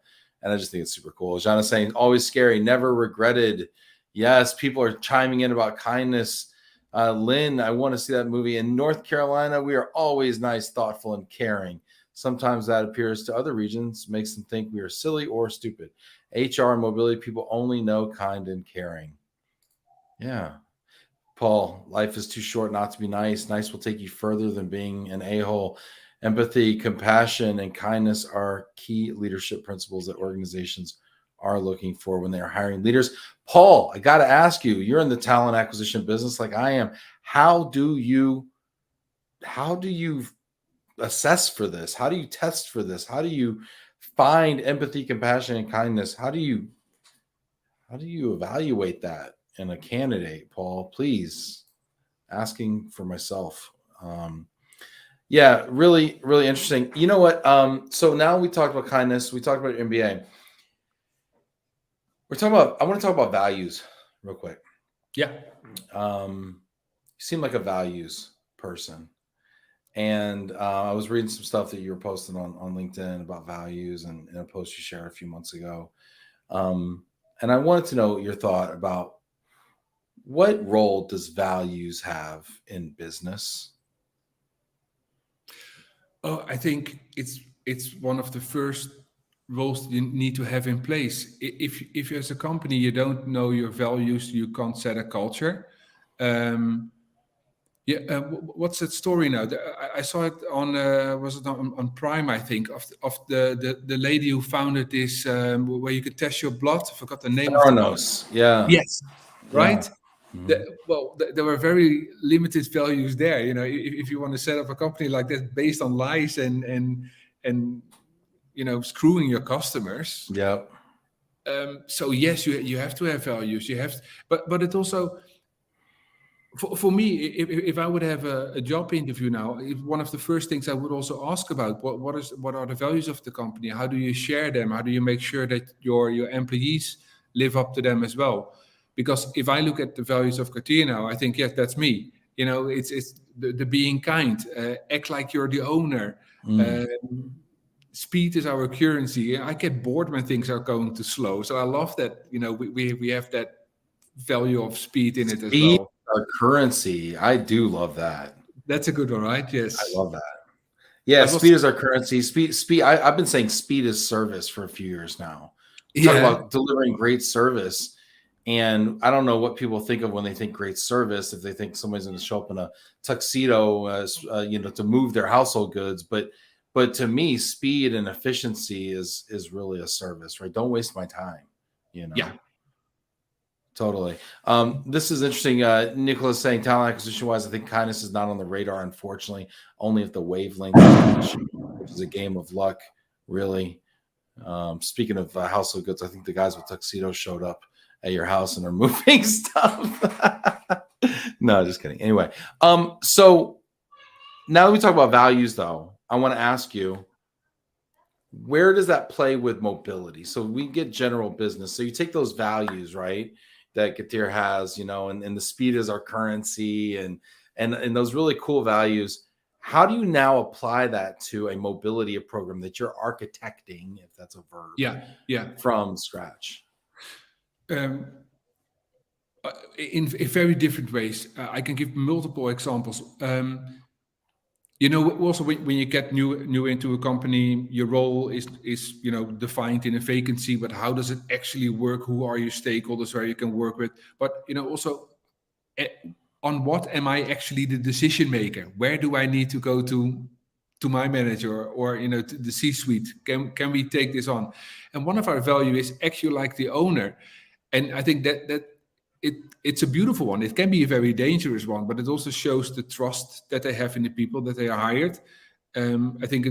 just think it's super cool. John is saying, always scary, never regretted. Yes, people are chiming in about kindness. Lynn, I want to see that movie. In North Carolina, we are always nice, thoughtful, and caring. Sometimes that appears to other regions, makes them think we are silly or stupid. HR and mobility people only know kind and caring. Yeah. Paul, life is too short not to be nice. Nice will take you further than being an a-hole. Empathy, compassion, and kindness are key leadership principles that organizations are looking for when they are hiring leaders. Paul, I got to ask you, you're in the talent acquisition business like I am. How do you assess for this? How do you test for this? How do you find empathy, compassion, and kindness? How do you evaluate that in a candidate, Paul? Please, asking for myself. Yeah, really, really interesting. You know what? So now we talked about kindness. We talked about MBA. I want to talk about values real quick. Yeah. You seem like a values person. And I was reading some stuff that you were posting on LinkedIn about values and in a post you shared a few months ago. And I wanted to know your thought about what role does values have in business? Oh, I think it's one of the first roles you need to have in place. If as a company you don't know your values, you can't set a culture. What's that story now? I saw it on was it on Prime? I think of the lady who founded this where you could test your blood. I forgot the name Theranos. of the Yeah. Yes, right. Yeah. Mm-hmm. There were very limited values there. If you want to set up a company like that based on lies and screwing your customers. Yep. So yes, you have to have values. You have, but it also. For me, if I would have a job interview now, one of the first things I would also ask about what are the values of the company? How do you share them? How do you make sure that your employees live up to them as well? Because if I look at the values of Getir now, I think yes, that's me. It's the being kind, act like you're the owner. Speed is our currency. I get bored when things are going too slow, so I love that. We have that value of speed in it as well. Our currency. I do love that. That's a good one, right? Yes. I love that. Yeah, speed is our currency. Speed. I've been saying speed is service for a few years now. Talking about delivering great service. And I don't know what people think of when they think great service, if they think somebody's going to show up in a tuxedo, to move their household goods. But to me, speed and efficiency is really a service, right? Don't waste my time, Yeah. Totally. This is interesting. Nicholas saying talent acquisition wise, I think kindness is not on the radar, unfortunately, only if the wavelength is which is a game of luck, really. Speaking of household goods, I think the guys with tuxedos showed up at your house and are moving stuff. No, just kidding. Anyway, so now that we talk about values, though, I want to ask you, where does that play with mobility? So we get general business. So you take those values, right, that Getir has, and the speed is our currency, and those really cool values. How do you now apply that to a mobility program that you're architecting, if that's a verb, Yeah. from scratch? Um, in very different ways. I can give multiple examples. Also when you get new into a company, your role is defined in a vacancy, but how does it actually work? Who are your stakeholders where you can work with? But also, eh, on what am I actually the decision maker? Where do I need to go to my manager, or to the C-suite? Can we take this on? And one of our value is actually like the owner, and I think that it's a beautiful one. It can be a very dangerous one, but it also shows the trust that they have in the people that they are hired. I think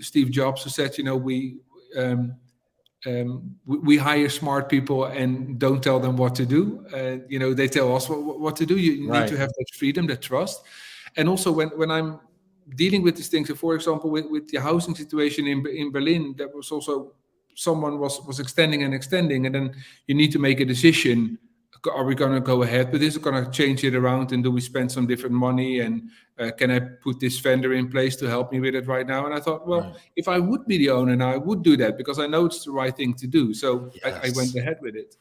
Steve Jobs who said, we hire smart people and don't tell them what to do. They tell us what to do. You need to Right. have that freedom, that trust. And also when I'm dealing with these things, so for example, with the housing situation in Berlin, that was also someone was extending, and then you need to make a decision. Are we going to go ahead with this? Are we going to change it around, and do we spend some different money? And can I put this vendor in place to help me with it right now? And I thought, well, Right. if I would be the owner now, I would do that because I know it's the right thing to do. So I went Yes. ahead with it.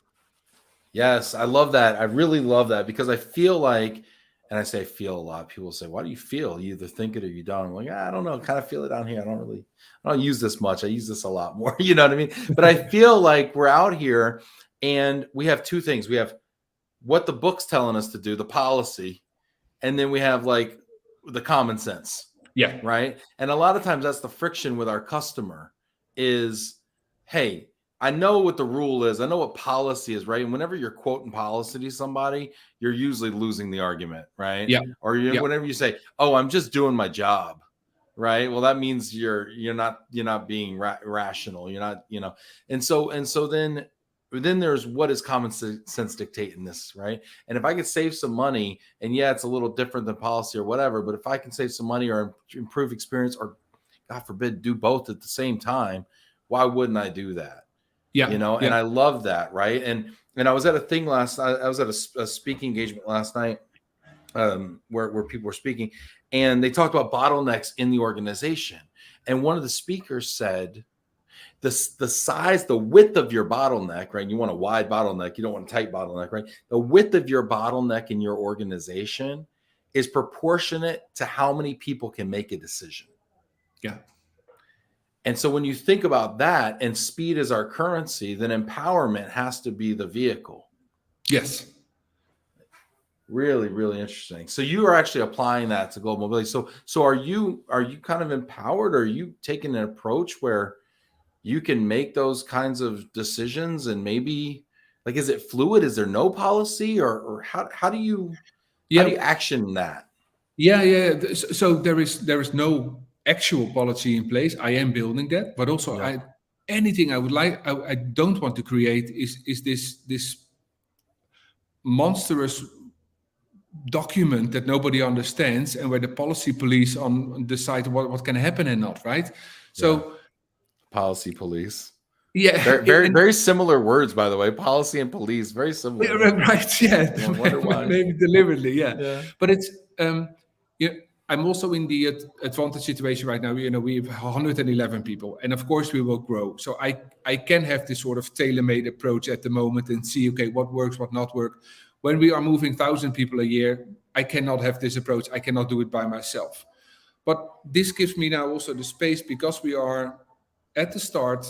Yes, I love that. I really love that, because I feel like, and I say feel a lot. People say, "Why do you feel?" You either think it or you don't. I'm like, I don't know. Kind of feel it down here. I don't use this much. I use this a lot more. You know what I mean? But I feel like we're out here, and we have two things. We have what the book's telling us to do, the policy, and then we have like the common sense, Yeah. right? And a lot of times that's the friction with our customer is, hey, I know what the rule is. I know what policy is, right? And whenever you're quoting policy to somebody, you're usually losing the argument, right? Yeah. Or Yeah. whenever you say, "Oh, I'm just doing my job," right? Well, that means you're not being rational. You're not, and so then there's what is common sense dictate in this, right? And if I could save some money, and yeah, it's a little different than policy or whatever, but if I can save some money or improve experience, or God forbid, do both at the same time, why wouldn't I do that? Yeah. And I love that, right? And I was at a thing I was at a speaking engagement last night, where people were speaking, and they talked about bottlenecks in the organization. And one of the speakers said, the size, the width of your bottleneck, right? You want a wide bottleneck, you don't want a tight bottleneck, right? The width of your bottleneck in your organization is proportionate to how many people can make a decision. Yeah. And so when you think about that, and speed is our currency, then empowerment has to be the vehicle. Yes. Really, really interesting. So you are actually applying that to global mobility. So are you kind of empowered, or are you taking an approach where you can make those kinds of decisions, and maybe, like, is it fluid? Is there no policy, or how do you action that? Yeah. So there is no actual policy in place. I am building that, but also Yeah. anything I would like, I don't want to create is this monstrous document that nobody understands, and where the policy police on decide what can happen and not, right? So Policy police. yeah, Very, very, very similar words, by the way. Policy and police, very similar. right? Yeah, I wonder why. maybe deliberately, yeah. Yeah. But it's I'm also in the advantage situation right now. We have 111 people, and of course we will grow. So I can have this sort of tailor-made approach at the moment and see, okay, what works, what not work. When we are moving 1,000 people a year, I cannot have this approach. I cannot do it by myself. But this gives me now also the space, because we are at the start,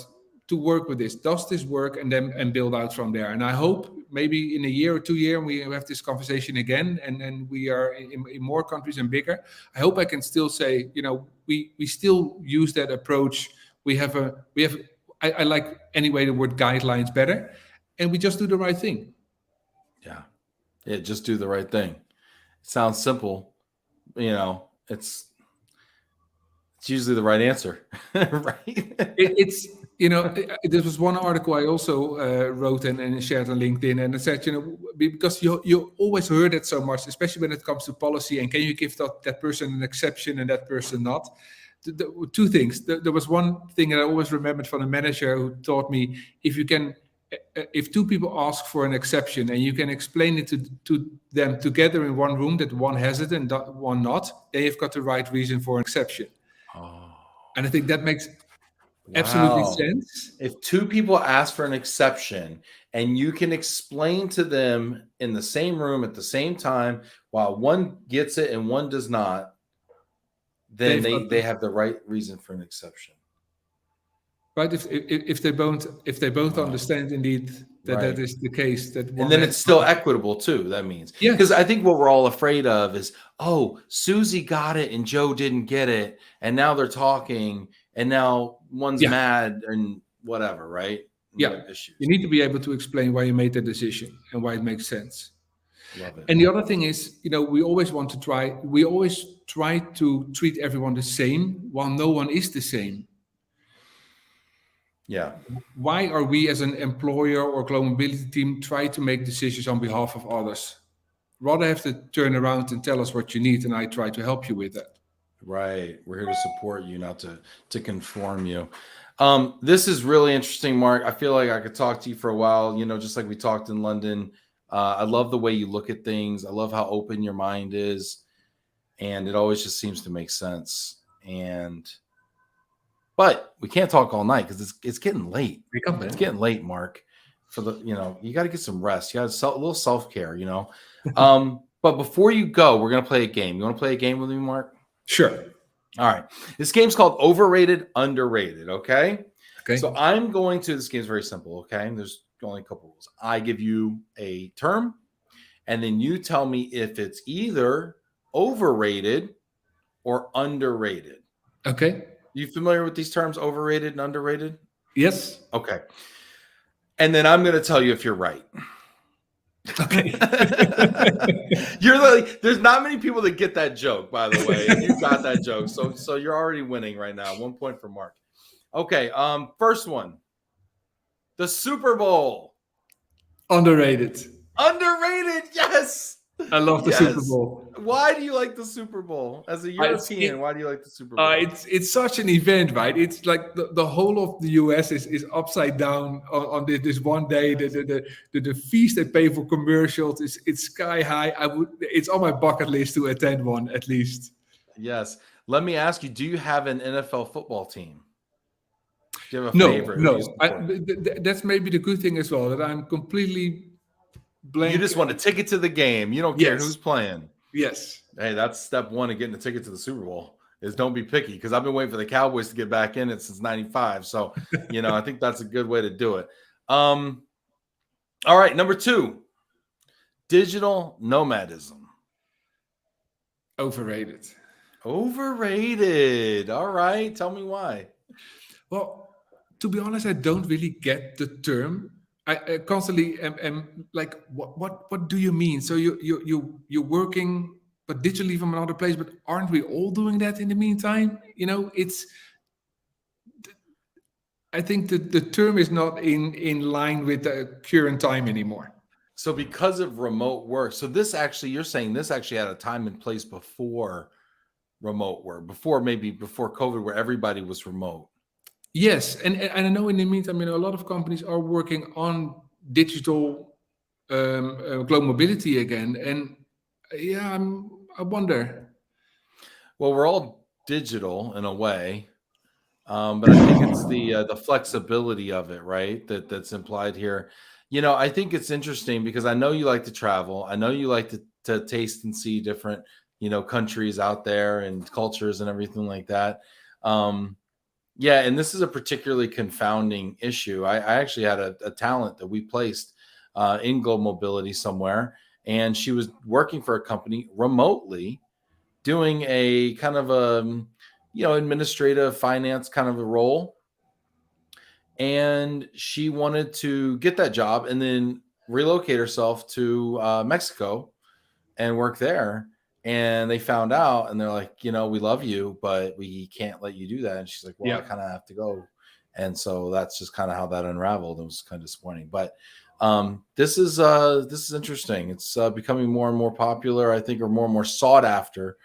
to work with this. Does this work? And build out from there. And I hope maybe in a year or 2 years we have this conversation again, and we are in more countries and bigger. I hope I can still say, we still use that approach. I like anyway the word guidelines better, and we just do the right thing. Yeah, just do the right thing. It sounds simple, it's usually the right answer, right? There was one article I also wrote and shared on LinkedIn, and it said, because you always heard it so much, especially when it comes to policy, and can you give that person an exception and that person not? Two things. There was one thing that I always remembered from a manager who taught me, if two people ask for an exception and you can explain it to them together in one room, that one has it and that one not, then you've got the right reason for an exception. Oh, and I think that makes absolutely wow. sense. If two people ask for an exception and you can explain to them in the same room at the same time, while one gets it and one does not, then they have the right reason for an exception. Right, if they both understand indeed that Right. that is the case, that one And then has it's still equitable too, that means. Yes. Because I think what we're all afraid of is, oh, Susie got it and Joe didn't get it, and now they're talking, and now one's mad and whatever, right? Yeah. You need to be able to explain why you made the decision and why it makes sense. Love it. And the other thing is, we always try to treat everyone the same while no one is the same. Yeah. Why are we as an employer or global mobility team try to make decisions on behalf of others? Rather have to turn around and tell us what you need, and I try to help you with that. Right. We're here to support you, not to conform you. This is really interesting, Mark. I feel like I could talk to you for a while, just like we talked in London. I love the way you look at things. I love how open your mind is. And it always just seems to make sense. But we can't talk all night because it's getting late. It's getting late, Mark. You got to get some rest. You got a little self-care, But before you go, we're going to play a game. You want to play a game with me, Mark? Sure. All right. This game's called Overrated, Underrated, okay? Okay. So this game's very simple, okay? There's only a couple rules. I give you a term, and then you tell me if it's either overrated or underrated. Okay. You familiar with these terms, overrated and underrated? Yes. Okay. And then I'm going to tell you if you're right. Okay. There's not many people that get that joke, by the way. You got that joke. So you're already winning right now. 1 point for Mark. Okay. First one. The Super Bowl. Underrated. Underrated. Yes. I love the Super Bowl. Why do you like the Super Bowl? As a European, why do you like the Super Bowl? It's such an event, right? It's like the whole of the US is upside down on this one day. The fees they pay for commercials it's sky high. It's on my bucket list to attend one at least. Yes. Let me ask you, do you have an NFL football team? Do you have a favorite? No. That's maybe the good thing as well, that I'm completely blank. You just want a ticket to the game. You don't care who's playing. Yes. Hey, that's step one of getting a ticket to the Super Bowl, is don't be picky, because I've been waiting for the Cowboys to get back in it since 95. So, I think that's a good way to do it. All right, number 2, digital nomadism. Overrated. Overrated. All right. Tell me why. Well, to be honest, I don't really get the term. I constantly am like, what do you mean? So you're working, but digitally from another place. But aren't we all doing that in the meantime? I think that the term is not in line with the current time anymore. So because of remote work, you're saying this actually had a time and place before remote work, before COVID, where everybody was remote. Yes, and I know in the meantime, a lot of companies are working on digital global mobility again, and I wonder. Well, we're all digital in a way, but I think it's the flexibility of it, right? That's implied here. I think it's interesting because I know you like to travel. I know you like to taste and see different, countries out there and cultures and everything like that. Yeah, and this is a particularly confounding issue. I actually had a talent that we placed in global mobility somewhere, and she was working for a company remotely, doing a kind of a administrative finance kind of a role. And she wanted to get that job and then relocate herself to Mexico and work there. And they found out, and they're like, we love you, but we can't let you do that. And she's like, well, I kind of have to go And so that's just kind of how that unraveled. It was kind of disappointing, but this is interesting. It's becoming more and more popular, I think, or more and more sought after.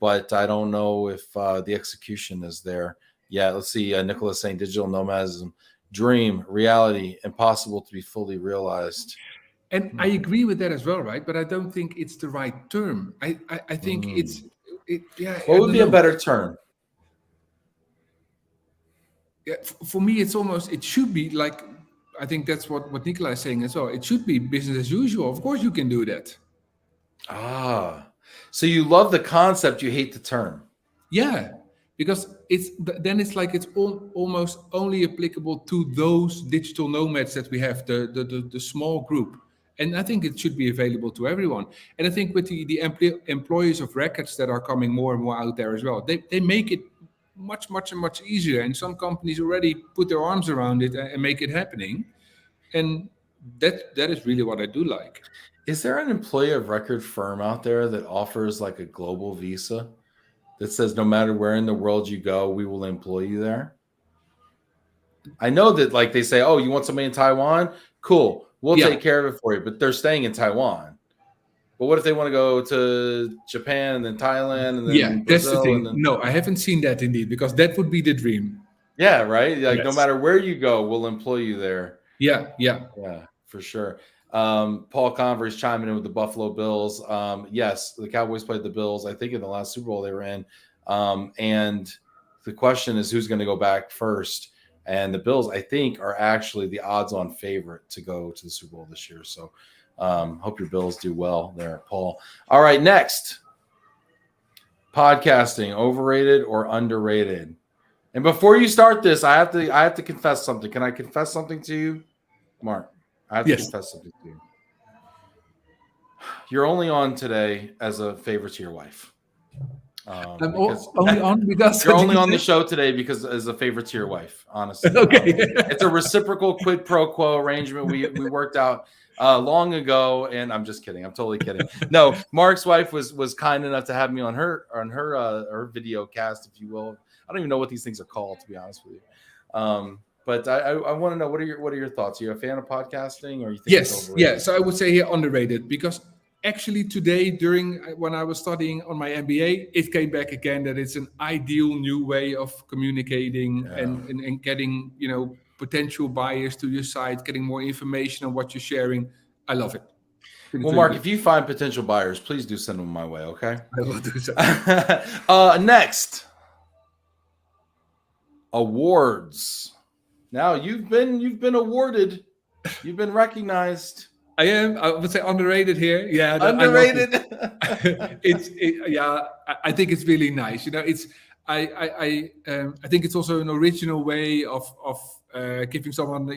But I don't know if the execution is there. Yeah, let's see. Nicholas saying digital nomadism, dream, reality, impossible to be fully realized. And I agree with that as well, right? But I don't think it's the right term. I think What would be a better term? Yeah, for me, it should be like, I think that's what Nicola is saying as well. It should be business as usual. Of course you can do that. So you love the concept, you hate the term. Yeah, because it's like it's almost only applicable to those digital nomads that we have, the small group. And I think it should be available to everyone. And I think with the employees of records that are coming more and more out there as well, they make it much easier. And some companies already put their arms around it and make it happening. And that is really what I do like. Is there an employee of record firm out there that offers like a global visa that says no matter where in the world you go, we will employ you there? I know that like they say, oh, you want somebody in Taiwan? Cool. We'll take care of it for you. But they're staying in Taiwan. But what if they want to go to Japan and then Thailand and then Brazil? That's the thing. No, I haven't seen that indeed, because that would be the dream. Yeah, right? Like no matter where you go, we'll employ you there. Yeah, for sure. Paul Converse chiming in with the Buffalo Bills. Yes, the Cowboys played the Bills, I think, in the last Super Bowl they were in. And the question is who's going to go back first. And the Bills, I think, are actually the odds-on favorite to go to the Super Bowl this year. So hope your Bills do well there, Paul. All right, next. Podcasting, overrated or underrated? And before you start this, I have to confess something. Can I confess something to you, Mark? I have to confess something to you. You're only on today as a favor to your wife. I'm only on because you're only on the show today because as a favor to your wife. Honestly, okay. It's a reciprocal quid pro quo arrangement we worked out long ago, and I'm just kidding. I'm totally kidding. No, Mark's wife was kind enough to have me on her video cast, if you will. I don't even know what these things are called, to be honest with you. But I want to know, what are your thoughts? Are you a fan of podcasting, or you think it's overrated? Yes. So I would say here underrated, because actually today, when I was studying on my MBA, it came back again that it's an ideal new way of communicating and getting potential buyers to your site, getting more information on what you're sharing. I love it. Well, Mark, if you find potential buyers, please do send them my way, okay? I will do so. Next, awards. Now you've been awarded. You've been recognized. I would say underrated here. Yeah, underrated. I think it's really nice. I think it's also an original way of giving someone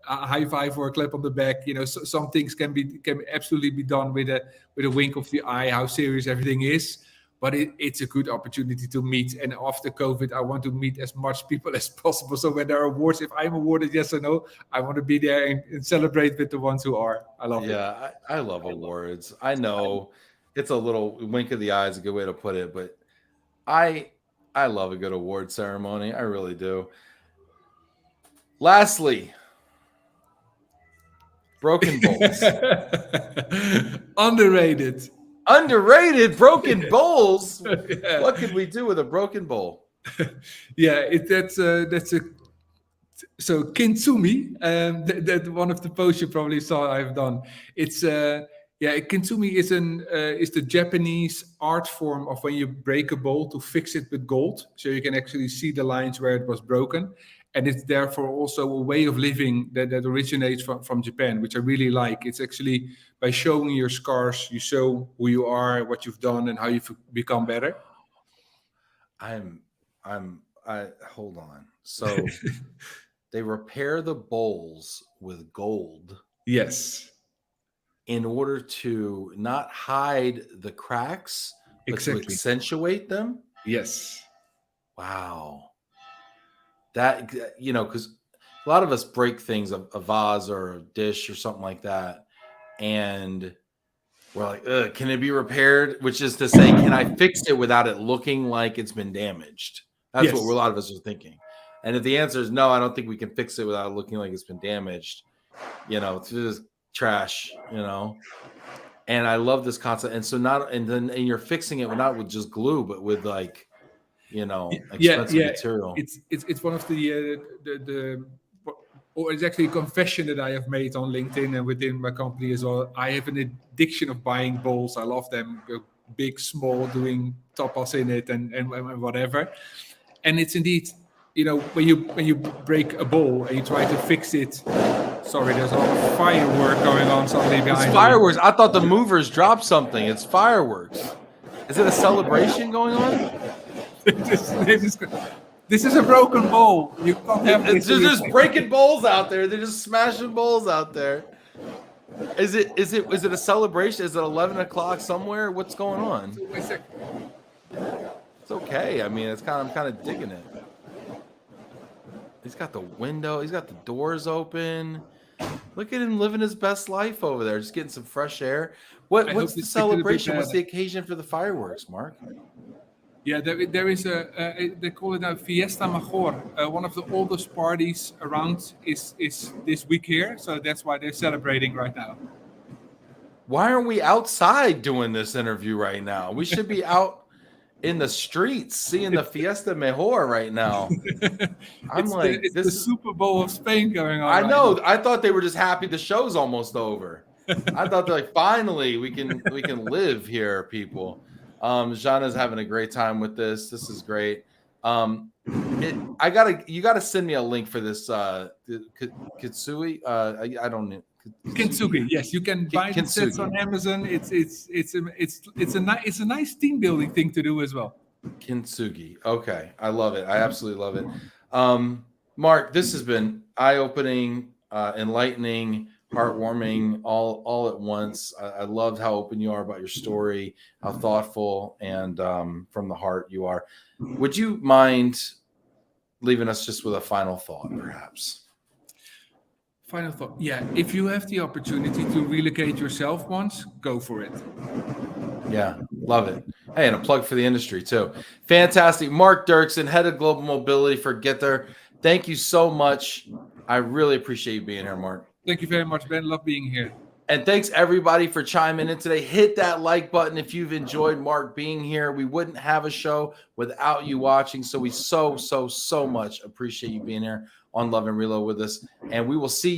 a high five or a clap on the back. Some things can absolutely be done with a wink of the eye, how serious everything is. But it's a good opportunity to meet. And after COVID, I want to meet as much people as possible. So when there are awards, if I'm awarded yes or no, I want to be there and celebrate with the ones who are. I love it. Yeah, I love awards. I know it's a little wink of the eye is a good way to put it, but I love a good award ceremony. I really do. Lastly, broken bowls. Underrated. Broken bowls. Yeah. What could we do with a broken bowl? So Kintsumi, that one of the posts you probably saw I've done. It's Kintsumi is the Japanese art form of when you break a bowl to fix it with gold, so you can actually see the lines where it was broken. And it's therefore also a way of living that originates from Japan, which I really like. It's actually by showing your scars, you show who you are, what you've done, and how you've become better. Hold on. So they repair the bowls with gold. Yes. In order to not hide the cracks, but to accentuate them. Yes. Wow. That, because a lot of us break things, a vase or a dish or something like that, and we're like, can it be repaired? Which is to say, can I fix it without it looking like it's been damaged? That's what a lot of us are thinking. And if the answer is no, I don't think we can fix it without looking like it's been damaged. It's just trash. And I love this concept. And so and you're fixing it not with just glue, but with expensive material. It's one of the or it's actually a confession that I have made on LinkedIn and within my company as well. I have an addiction of buying bowls. I love them, big, small, doing tapas in it and whatever. And it's indeed, when you break a bowl and you try to fix it. Sorry, there's a lot of firework going on suddenly behind. It's fireworks. I thought the movers dropped something. It's fireworks. Is it a celebration going on? This is a broken bowl. You can't have this. They're just breaking bowls out there. They're just smashing bowls out there. Is it a celebration? Is it 11 o'clock somewhere? What's going on? It's okay. I mean, I'm kind of digging it. He's got the window. He's got the doors open. Look at him living his best life over there, just getting some fresh air. What's the celebration? What's the occasion for the fireworks, Mark? Yeah, there is they call it now Fiesta Major. One of the oldest parties around is this week here, so that's why they're celebrating right now. Why aren't we outside doing this interview right now? We should be out in the streets seeing the Fiesta Major right now. It's the Super Bowl of Spain going on. I know. Right now. I thought they were just happy the show's almost over. I thought they're like, finally we can live here, people. Jana's having a great time with this. This is great. You gotta send me a link for this Kintsumi. I don't know. Kintsumi, yes, you can buy the sets on Amazon. It's a nice team building thing to do as well. Kintsugi. Okay, I love it. I absolutely love it. Mark, this has been eye-opening, enlightening, heartwarming, all at once. I loved how open you are about your story, how thoughtful and from the heart you are. Would you mind leaving us just with a final thought, perhaps? Final thought. Yeah, if you have the opportunity to relocate yourself once, go for it. Yeah, love it. Hey, and a plug for the industry too. Fantastic. Mark Derksen, head of global mobility for Getir. Thank you so much. I really appreciate you being here, Mark. Thank you very much, Ben. Love being here. And thanks everybody for chiming in today. Hit that like button if you've enjoyed Mark being here. We wouldn't have a show without you watching. So we so much appreciate you being here on Love and Reload with us. And we will see you.